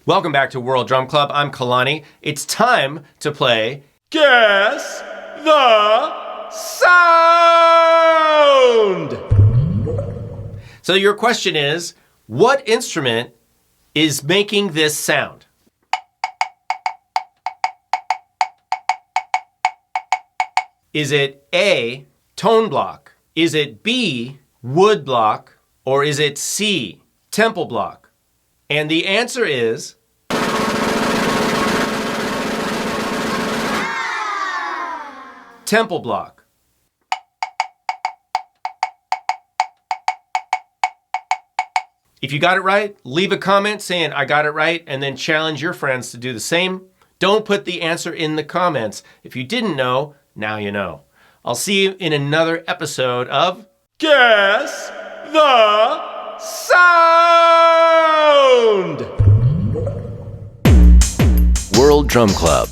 Welcome back to World Drum Club. I'm Kalani. It's time to play Guess the Sound! So your question is, what instrument is making this sound? Is it A, tone block? Is it B, wood block? Or is it C, temple block? And the answer is temple block. If you got it right, leave a comment saying I got it right and then challenge your friends to do the same. Don't put the answer in the comments. If you didn't know, now you know. I'll see you in another episode of Guess the Sound! World Drum Club.